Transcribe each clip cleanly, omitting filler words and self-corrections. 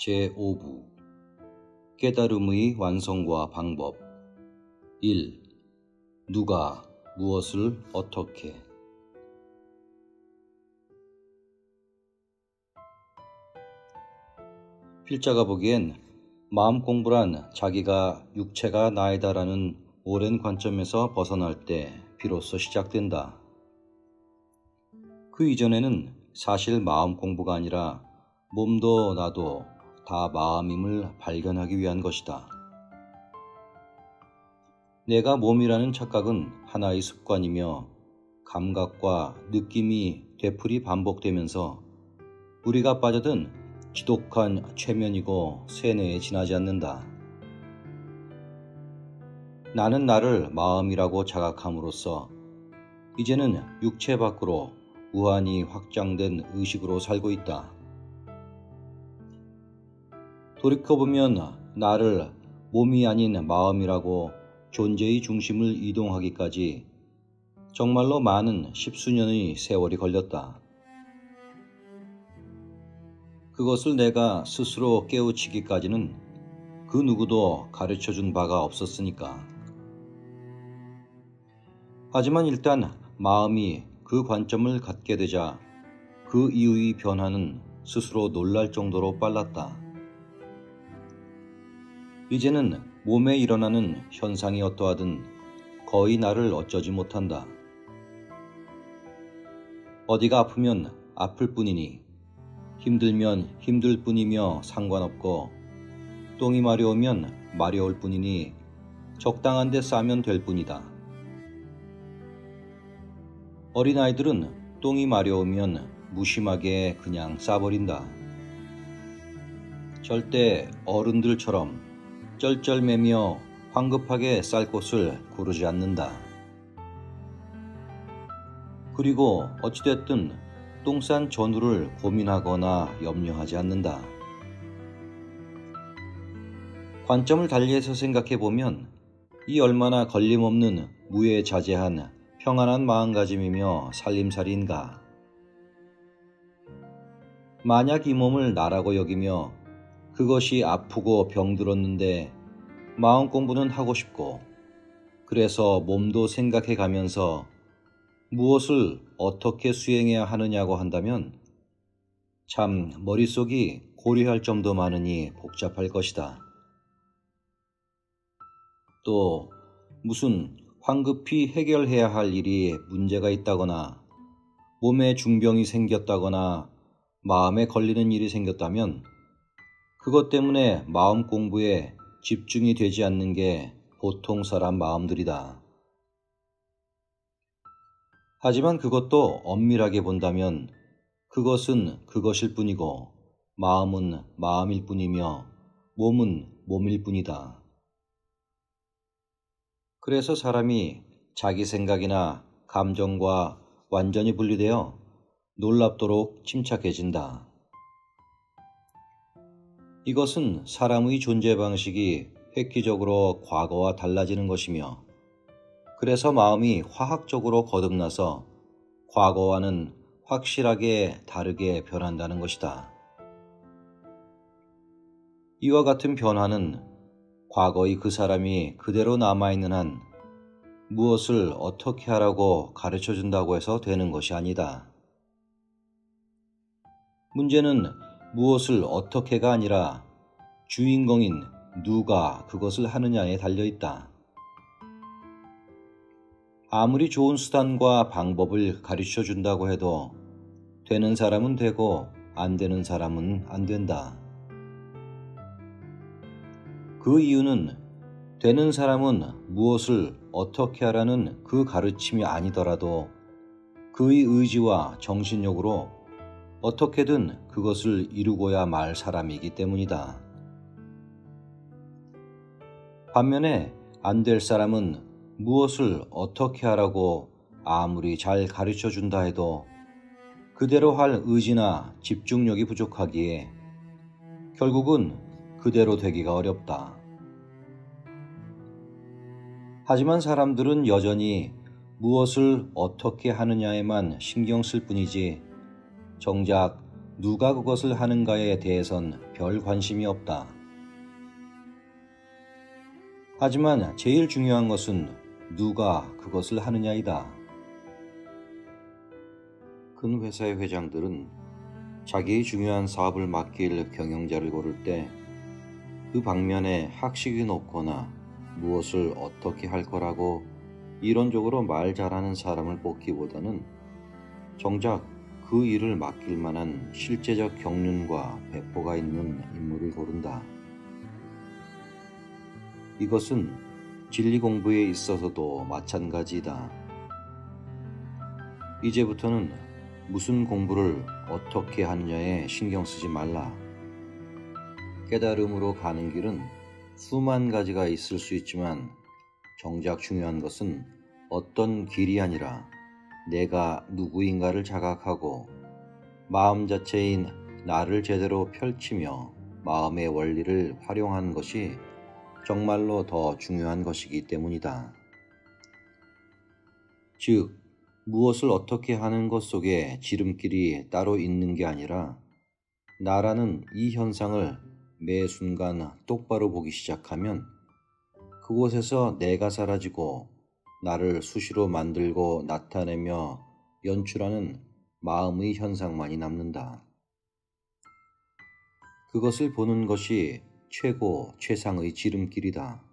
제5부 깨달음의 완성과 방법 1. 누가 무엇을 어떻게 필자가 보기엔 마음 공부란 자기가 육체가 나이다라는 오랜 관점에서 벗어날 때 비로소 시작된다. 그 이전에는 사실 마음 공부가 아니라 몸도 나도 다 마음임을 발견하기 위한 것이다. 내가 몸이라는 착각은 하나의 습관이며 감각과 느낌이 되풀이 반복되면서 우리가 빠져든 지독한 최면이고 세뇌에 지나지 않는다. 나는 나를 마음이라고 자각함으로써 이제는 육체 밖으로 무한히 확장된 의식으로 살고 있다. 돌이켜보면 나를 몸이 아닌 마음이라고 존재의 중심을 이동하기까지 정말로 많은 십수년의 세월이 걸렸다. 그것을 내가 스스로 깨우치기까지는 그 누구도 가르쳐준 바가 없었으니까. 하지만 일단 마음이 그 관점을 갖게 되자 그 이후의 변화는 스스로 놀랄 정도로 빨랐다. 이제는 몸에 일어나는 현상이 어떠하든 거의 나를 어쩌지 못한다. 어디가 아프면 아플 뿐이니 힘들면 힘들 뿐이며 상관없고 똥이 마려우면 마려울 뿐이니 적당한 데 싸면 될 뿐이다. 어린아이들은 똥이 마려우면 무심하게 그냥 싸버린다. 절대 어른들처럼 쩔쩔매며 황급하게 쌀 곳을 고르지 않는다. 그리고 어찌됐든 똥 싼 전후를 고민하거나 염려하지 않는다. 관점을 달리해서 생각해보면 이 얼마나 걸림없는 무해자재한 평안한 마음가짐이며 살림살이인가. 만약 이 몸을 나라고 여기며 그것이 아프고 병들었는데 마음 공부는 하고 싶고 그래서 몸도 생각해 가면서 무엇을 어떻게 수행해야 하느냐고 한다면 참 머릿속이 고려할 점도 많으니 복잡할 것이다. 또 무슨 황급히 해결해야 할 일이 문제가 있다거나 몸에 중병이 생겼다거나 마음에 걸리는 일이 생겼다면 그것 때문에 마음 공부에 집중이 되지 않는 게 보통 사람 마음들이다. 하지만 그것도 엄밀하게 본다면 그것은 그것일 뿐이고 마음은 마음일 뿐이며 몸은 몸일 뿐이다. 그래서 사람이 자기 생각이나 감정과 완전히 분리되어 놀랍도록 침착해진다. 이것은 사람의 존재 방식이 획기적으로 과거와 달라지는 것이며 그래서 마음이 화학적으로 거듭나서 과거와는 확실하게 다르게 변한다는 것이다. 이와 같은 변화는 과거의 그 사람이 그대로 남아있는 한 무엇을 어떻게 하라고 가르쳐준다고 해서 되는 것이 아니다. 문제는 무엇을 어떻게가 아니라 주인공인 누가 그것을 하느냐에 달려있다. 아무리 좋은 수단과 방법을 가르쳐 준다고 해도 되는 사람은 되고 안 되는 사람은 안 된다. 그 이유는 되는 사람은 무엇을 어떻게 하라는 그 가르침이 아니더라도 그의 의지와 정신력으로 어떻게든 그것을 이루고야 말 사람이기 때문이다. 반면에 안 될 사람은 무엇을 어떻게 하라고 아무리 잘 가르쳐 준다 해도 그대로 할 의지나 집중력이 부족하기에 결국은 그대로 되기가 어렵다. 하지만 사람들은 여전히 무엇을 어떻게 하느냐에만 신경 쓸 뿐이지 정작 누가 그것을 하는가에 대해선 별 관심이 없다. 하지만 제일 중요한 것은 누가 그것을 하느냐이다. 큰 회사의 회장들은 자기의 중요한 사업을 맡길 경영자를 고를 때 그 방면에 학식이 높거나 무엇을 어떻게 할 거라고 이론적으로 말 잘하는 사람을 뽑기보다는 정작 그 일을 맡길 만한 실제적 경륜과 배포가 있는 인물을 고른다. 이것은 진리 공부에 있어서도 마찬가지이다. 이제부터는 무슨 공부를 어떻게 하느냐에 신경 쓰지 말라. 깨달음으로 가는 길은 수만 가지가 있을 수 있지만 정작 중요한 것은 어떤 길이 아니라 내가 누구인가를 자각하고 마음 자체인 나를 제대로 펼치며 마음의 원리를 활용하는 것이 정말로 더 중요한 것이기 때문이다. 즉, 무엇을 어떻게 하는 것 속에 지름길이 따로 있는 게 아니라 나라는 이 현상을 매 순간 똑바로 보기 시작하면 그곳에서 내가 사라지고 나를 수시로 만들고 나타내며 연출하는 마음의 현상만이 남는다. 그것을 보는 것이 최고 최상의 지름길이다.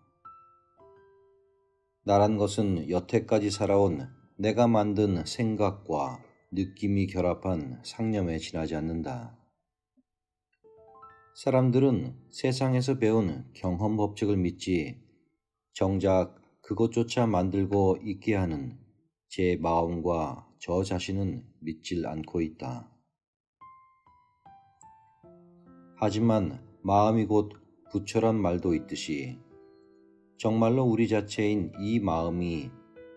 나란 것은 여태까지 살아온 내가 만든 생각과 느낌이 결합한 상념에 지나지 않는다. 사람들은 세상에서 배운 경험 법칙을 믿지 정작 그것조차 만들고 있게 하는 제 마음과 저 자신은 믿질 않고 있다. 하지만 마음이 곧 부처란 말도 있듯이 정말로 우리 자체인 이 마음이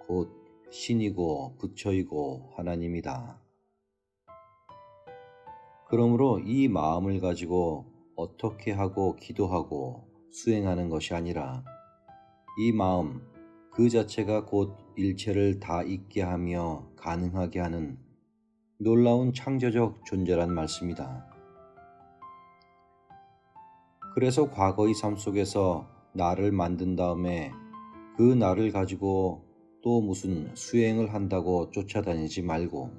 곧 신이고 부처이고 하나님이다. 그러므로 이 마음을 가지고 어떻게 하고 기도하고 수행하는 것이 아니라 이 마음 그 자체가 곧 일체를 다 있게 하며 가능하게 하는 놀라운 창조적 존재란 말씀이다. 그래서 과거의 삶 속에서 나를 만든 다음에 그 나를 가지고 또 무슨 수행을 한다고 쫓아다니지 말고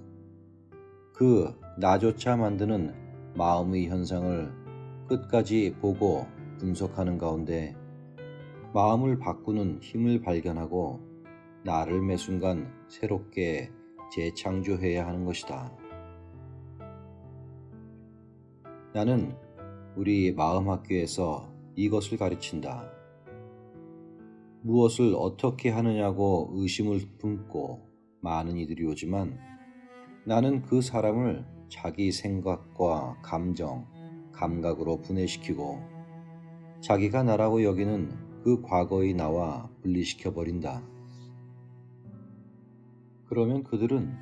그 나조차 만드는 마음의 현상을 끝까지 보고 분석하는 가운데 마음을 바꾸는 힘을 발견하고 나를 매 순간 새롭게 재창조해야 하는 것이다. 나는 우리 마음학교에서 이것을 가르친다. 무엇을 어떻게 하느냐고 의심을 품고 많은 이들이 오지만 나는 그 사람을 자기 생각과 감정, 감각으로 분해시키고 자기가 나라고 여기는 그 과거의 나와 분리시켜 버린다. 그러면 그들은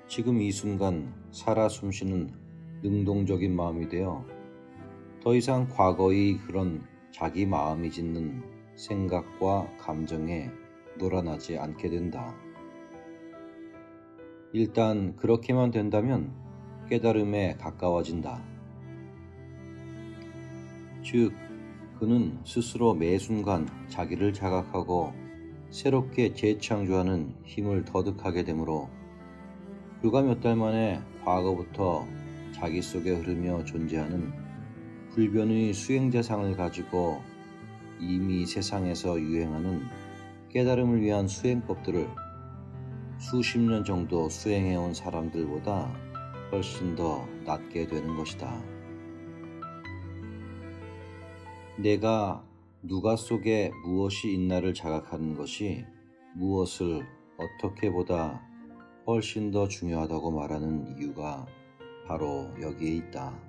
지금 이 순간 살아 숨쉬는 능동적인 마음이 되어 더 이상 과거의 그런 자기 마음이 짓는 생각과 감정에 놀아나지 않게 된다. 일단 그렇게만 된다면 깨달음에 가까워진다. 즉, 그는 스스로 매 순간 자기를 자각하고 새롭게 재창조하는 힘을 터득하게 되므로 불과 몇 달 만에 과거부터 자기 속에 흐르며 존재하는 불변의 수행자상을 가지고 이미 세상에서 유행하는 깨달음을 위한 수행법들을 수십 년 정도 수행해온 사람들보다 훨씬 더 낫게 되는 것이다. 내가 누가 속에 무엇이 있나를 자각하는 것이 무엇을 어떻게 보다 훨씬 더 중요하다고 말하는 이유가 바로 여기에 있다.